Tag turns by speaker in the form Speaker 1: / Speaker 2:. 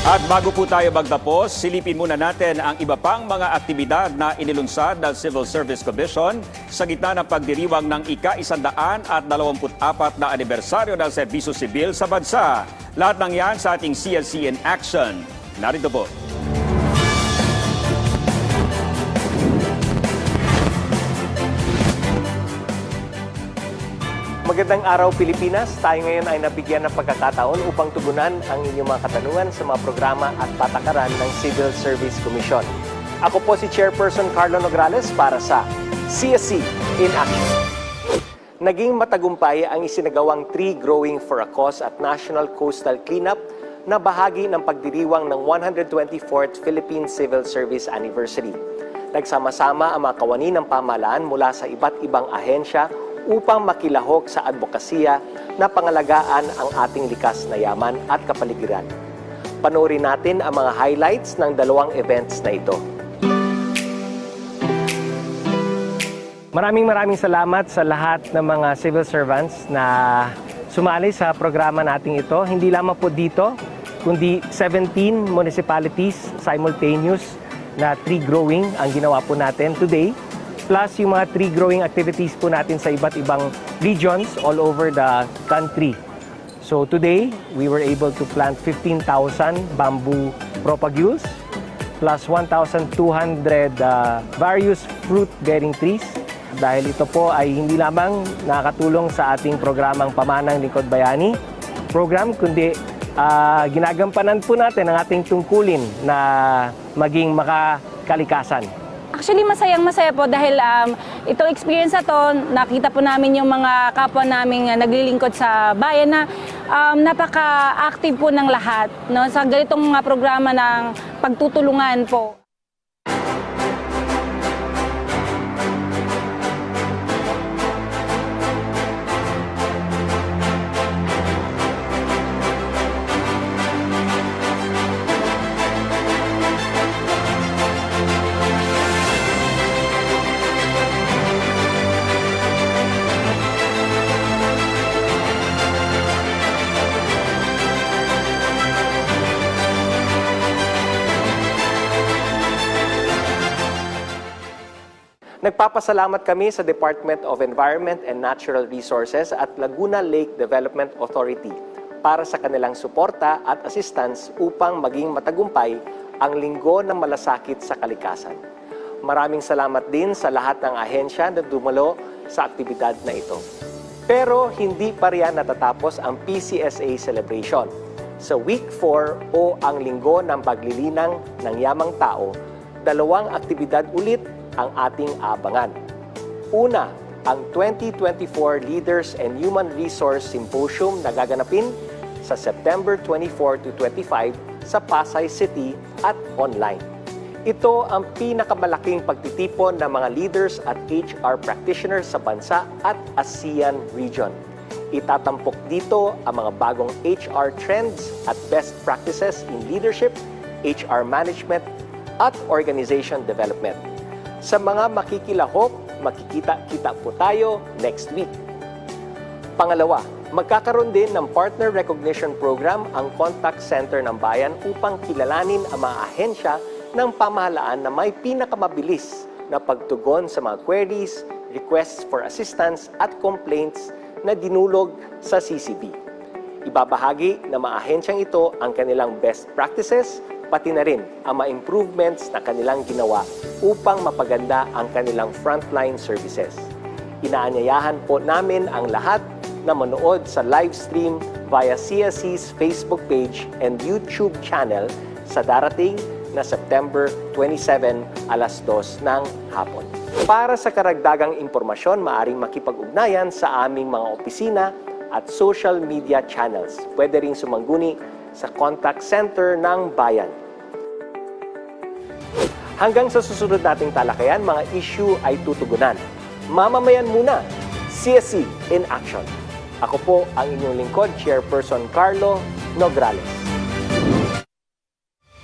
Speaker 1: At bago po tayo magtapos, silipin muna natin ang iba pang mga aktibidad na inilunsad ng Civil Service Commission sa gitna ng pagdiriwang ng ika-124 na anibersaryo ng serbisyo sibil sa bansa. Lahat ng yan sa ating CSC in Action. Narito po.
Speaker 2: Magandang araw Pilipinas, tayo ngayon ay nabigyan ng pagkakataon upang tugunan ang inyong mga katanungan sa mga programa at patakaran ng Civil Service Commission. Ako po si Chairperson Carlo Nograles para sa CSC in Action. Naging matagumpay ang isinagawang Tree Growing for a Cause at National Coastal Cleanup na bahagi ng pagdiriwang ng 124th Philippine Civil Service Anniversary. Nagsama-sama ang mga kawani ng pamahalaan mula sa iba't ibang ahensya upang makilahok sa advokasya na pangalagaan ang ating likas na yaman at kapaligiran. Panoorin natin ang mga highlights ng dalawang events na ito. Maraming salamat sa lahat ng mga civil servants na sumali sa programa nating ito. Hindi lamang po dito, kundi 17 municipalities simultaneous na tree growing ang ginawa po natin today. Plus yung mga tree growing activities po natin sa iba't ibang regions all over the country. So today, we were able to plant 15,000 bamboo propagules plus 1,200 various fruit-bearing trees. Dahil ito po ay hindi lamang nakakatulong sa ating programang Pamanang Lingkod Bayani program, kundi ginagampanan po natin ang ating tungkulin na maging makakalikasan.
Speaker 3: Actually, masayang-masaya po dahil itong experience na to, nakita po namin yung mga kapwa namin naglilingkod sa bayan na napaka-active po ng lahat, no? Sa ganitong mga programa ng pagtutulungan po.
Speaker 2: Nagpapasalamat kami sa Department of Environment and Natural Resources at Laguna Lake Development Authority para sa kanilang suporta at assistance upang maging matagumpay ang Linggo ng Malasakit sa Kalikasan. Maraming salamat din sa lahat ng ahensya na dumalo sa aktibidad na ito. Pero hindi pa riyan natatapos ang PCSA celebration. Sa Week 4 o ang Linggo ng Paglilinang ng Yamang Tao, dalawang aktibidad ulit ang ating abangan. Una, ang 2024 Leaders and Human Resource Symposium na gaganapin sa September 24 to 25 sa Pasay City at online. Ito ang pinakamalaking pagtitipon ng mga leaders at HR practitioners sa bansa at ASEAN region. Itatampok dito ang mga bagong HR trends at best practices in leadership, HR management, at organization development. Sa mga makikilahok, makikita-kita po tayo next week. Pangalawa, magkakaroon din ng Partner Recognition Program ang Contact Center ng Bayan upang kilalanin ang mga ahensya ng pamahalaan na may pinakamabilis na pagtugon sa mga queries, requests for assistance at complaints na dinulog sa CCB. Ibabahagi ng mga ahensyang ito ang kanilang best practices, pati na rin ang mga improvements na kanilang ginawa upang mapaganda ang kanilang frontline services. Inaanyayahan po namin ang lahat na manood sa live stream via CSC's Facebook page and YouTube channel sa darating na September 27 alas 2 ng hapon. Para sa karagdagang impormasyon, maaaring makipag-ugnayan sa aming mga opisina at social media channels. Pwede rin sumangguni sa contact center ng bayan. Hanggang sa susunod nating talakayan, mga issue ay tutugunan. Mamamayan muna, CSC in Action. Ako po ang inyong lingkod, Chairperson Carlo Nograles.